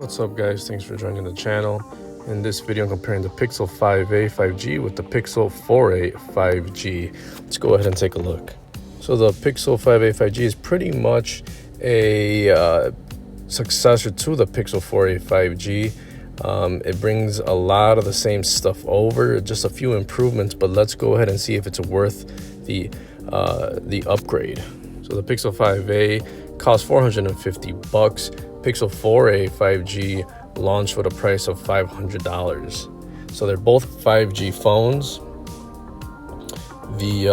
What's up guys, thanks for joining the channel. In this video I'm comparing the Pixel 5a 5G with the Pixel 4a 5G. Let's go ahead and take a look. So the Pixel 5a 5G is pretty much a successor to the Pixel 4a 5G. It brings a lot of the same stuff over, just a few improvements, but let's go ahead and see if it's worth the upgrade. So the Pixel 5a costs $450. Pixel 4a 5G launched with a price of $500. So they're both 5G phones. The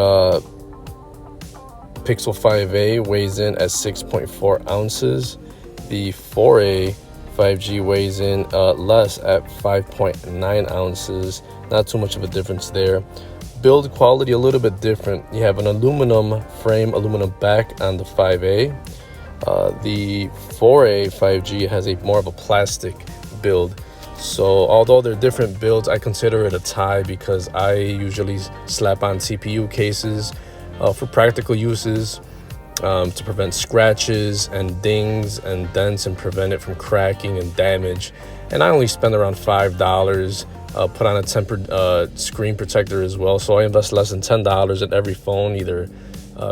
Pixel 5a weighs in at 6.4 ounces. The 4a 5G weighs in less at 5.9 ounces. Not too much of a difference there. Build quality a little bit different. You have an aluminum frame, aluminum back on the 5a. The 4a 5G has more of a plastic build. So although they're different builds, I consider it a tie because I usually slap on CPU cases for practical uses, to prevent scratches and dings and dents and prevent it from cracking and damage. And I only spend around $5, put on a tempered screen protector as well. So I invest less than $10 in every phone, either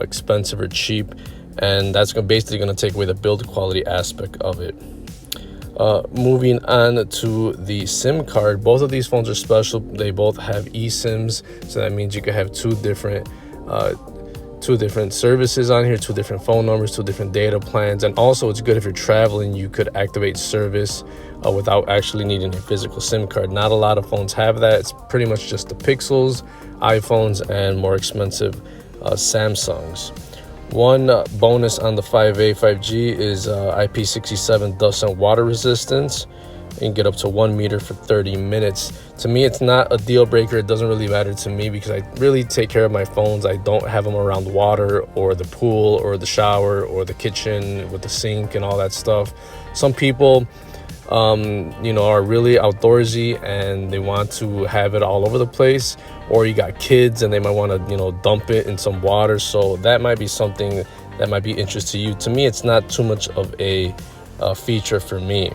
expensive or cheap. And that's basically going to take away the build quality aspect of it. Moving on to the SIM card, both of these phones are special. They both have eSIMs, so that means you can have two different services on here, two different phone numbers, two different data plans. And also it's good if you're traveling, you could activate service without actually needing a physical SIM card. Not a lot of phones have that. It's pretty much just the Pixels, iPhones, and more expensive Samsungs. One bonus on the 5a 5G is IP67 dust and water resistance. You can get up to 1 meter for 30 minutes. To me, it's not a deal breaker. It doesn't really matter to me because I really take care of my phones. I don't have them around water or the pool or the shower or the kitchen with the sink and all that stuff. Some people are really outdoorsy and they want to have it all over the place, or you got kids and they might want to dump it in some water. So that might be something that might be interest to you. To me, it's not too much of a feature for me.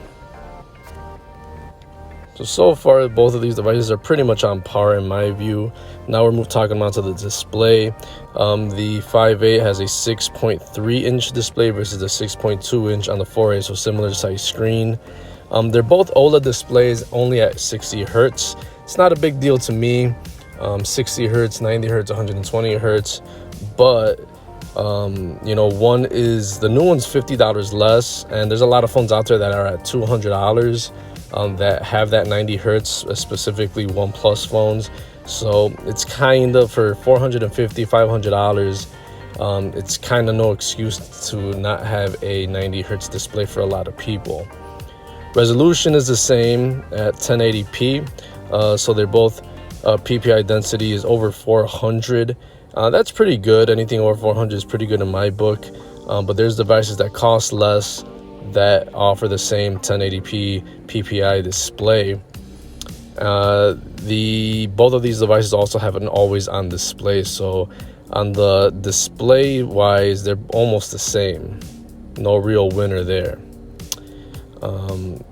So far both of these devices are pretty much on par in my view. Now we're talking about to the display. The 5a has a 6.3 inch display versus the 6.2 inch on the 4a, so similar size screen. They're both OLED displays, only at 60 hertz. It's not a big deal to me. 60 hertz, 90 hertz, 120 hertz. But one is, the new one's $50 less, and there's a lot of phones out there that are at $200 that have that 90 hertz, specifically OnePlus phones. So it's kind of, for $450, $500, it's kind of no excuse to not have a 90 hertz display for a lot of people. Resolution is the same at 1080p. So they're both PPI density is over 400. That's pretty good. Anything over 400 is pretty good in my book. But there's devices that cost less that offer the same 1080p PPI display. Both of these devices also have an always on display. So on the display wise, they're almost the same. No real winner there.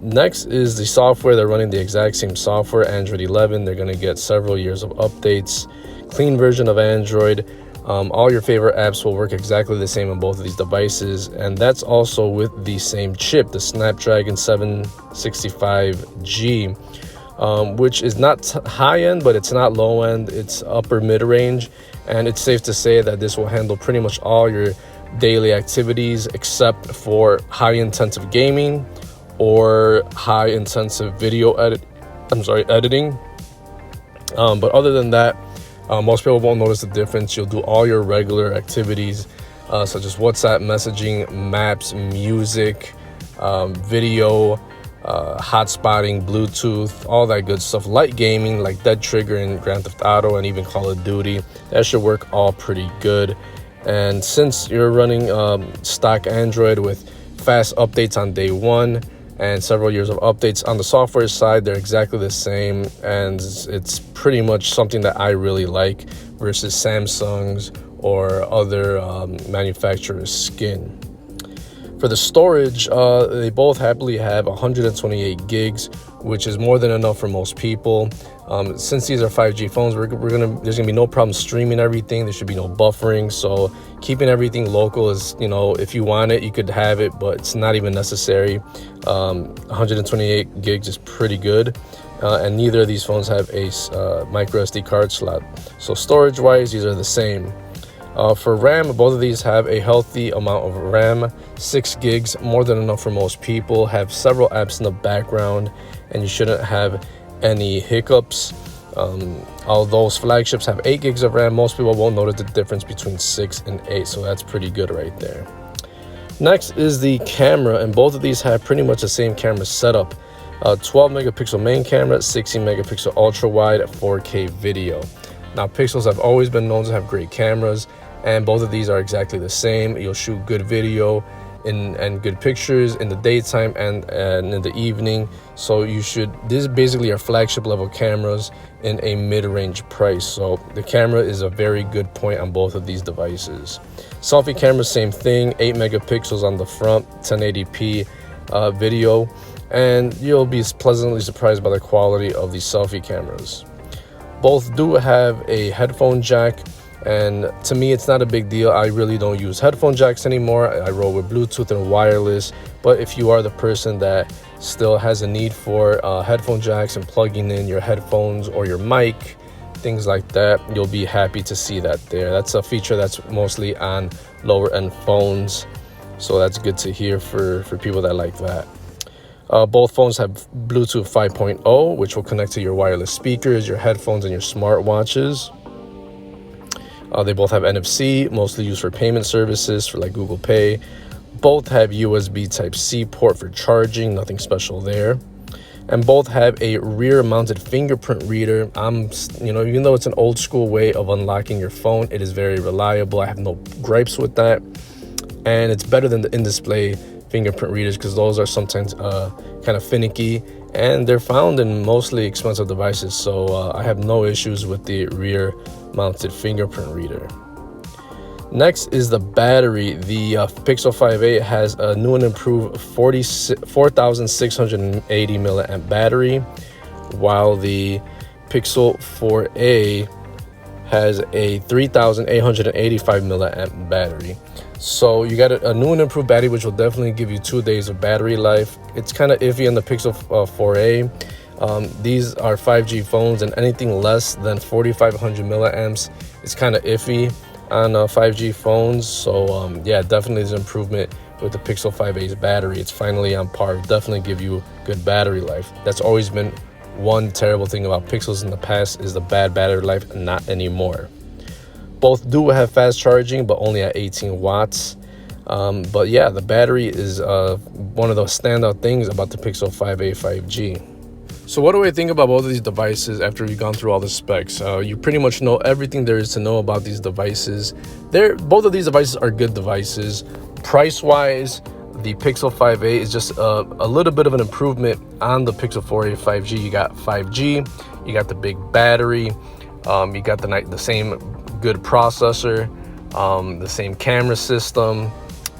Next is the software. They're running the exact same software, Android 11. They're going to get several years of updates. Clean version of Android. All your favorite apps will work exactly the same on both of these devices, and that's also with the same chip, the Snapdragon 765G, which is not high end, but it's not low end. It's upper mid range, and it's safe to say that this will handle pretty much all your daily activities except for high intensive gaming or high intensive video editing. But other than that, most people won't notice the difference. You'll do all your regular activities, such as WhatsApp, messaging, maps, music, video, hotspotting, Bluetooth, all that good stuff. Light gaming like Dead Trigger and Grand Theft Auto and even Call of Duty. That should work all pretty good. And since you're running stock Android with fast updates on day one and several years of updates on the software side, they're exactly the same, and it's pretty much something that I really like versus Samsung's or other manufacturers' skin. For the storage, they both happily have 128 gigs, which is more than enough for most people. Since these are 5G phones, there's gonna be no problem streaming everything. There should be no buffering. So keeping everything local is, if you want it, you could have it, but it's not even necessary. 128 gigs is pretty good. And neither of these phones have a micro SD card slot. So storage wise, these are the same. For RAM, both of these have a healthy amount of RAM, 6 gigs, more than enough for most people, have several apps in the background, and you shouldn't have any hiccups. Although flagships have 8 gigs of RAM, most people won't notice the difference between 6 and 8, so that's pretty good right there. Next is the camera, and both of these have pretty much the same camera setup. 12 megapixel main camera, 16 megapixel ultra wide 4K video. Now, Pixels have always been known to have great cameras, and both of these are exactly the same. You'll shoot good video and good pictures in the daytime and in the evening. So this is basically our flagship level cameras in a mid-range price. So the camera is a very good point on both of these devices. Selfie camera, same thing, 8 megapixels on the front, 1080p video, and you'll be pleasantly surprised by the quality of these selfie cameras. Both do have a headphone jack, and to me it's not a big deal. I really don't use headphone jacks anymore. I roll with Bluetooth and wireless. But if you are the person that still has a need for headphone jacks and plugging in your headphones or your mic, things like that, you'll be happy to see that there. That's a feature that's mostly on lower end phones, so that's good to hear for people that like that. Both phones have Bluetooth 5.0, which will connect to your wireless speakers, your headphones, and your smartwatches. They both have NFC, mostly used for payment services for like Google Pay. Both have USB Type-C port for charging, nothing special there. And both have a rear-mounted fingerprint reader. Even though it's an old school way of unlocking your phone, it is very reliable. I have no gripes with that. And it's better than the in-display fingerprint readers, because those are sometimes kind of finicky, and they're found in mostly expensive devices. So I have no issues with the rear mounted fingerprint reader. Next is the battery. The Pixel 5a has a new and improved 4680 milliamp battery, while the Pixel 4a has a 3885 milliamp battery. So you got a new and improved battery, which will definitely give you 2 days of battery life. It's kind of iffy on the Pixel 4a. These are 5G phones, and anything less than 4500 milliamps is kind of iffy on 5G phones. So yeah, definitely there's improvement with the Pixel 5a's battery. It's finally on par. Definitely give you good battery life. That's always been one terrible thing about Pixels in the past, is the bad battery life. Not anymore. Both do have fast charging, but only at 18 watts. But yeah, the battery is one of the standout things about the Pixel 5a 5G. So what do I think about both of these devices after we've gone through all the specs? You pretty much know everything there is to know about these devices. Both of these devices are good devices. Price-wise, the Pixel 5a is just a little bit of an improvement on the Pixel 4a 5G. You got 5G, you got the big battery, you got the same good processor, the same camera system.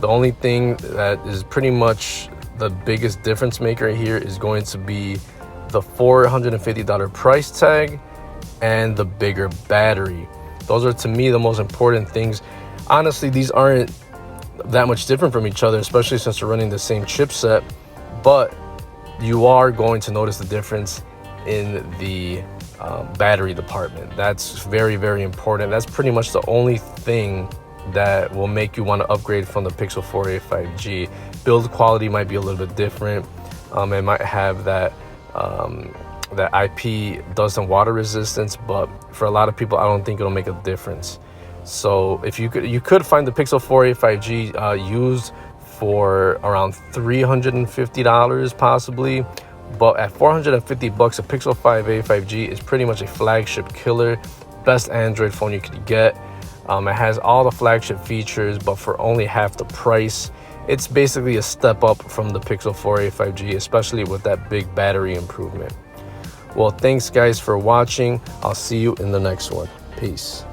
The only thing that is pretty much the biggest difference maker here is going to be the $450 price tag and the bigger battery. Those are, to me, the most important things. Honestly, these aren't that much different from each other, especially since they're running the same chipset, but you are going to notice the difference in the battery department. That's very, very important. That's pretty much the only thing that will make you want to upgrade from the Pixel 4a 5G. Build quality might be a little bit different. It might have that IP dust and water resistance, but for a lot of people, I don't think it'll make a difference. So if you could find the Pixel 4a 5G used for around $350 possibly. But at $450, a Pixel 5a 5G is pretty much a flagship killer, best Android phone you could get. It has all the flagship features, but for only half the price. It's basically a step up from the Pixel 4a 5G, especially with that big battery improvement. Well, thanks guys for watching. I'll see you in the next one. Peace.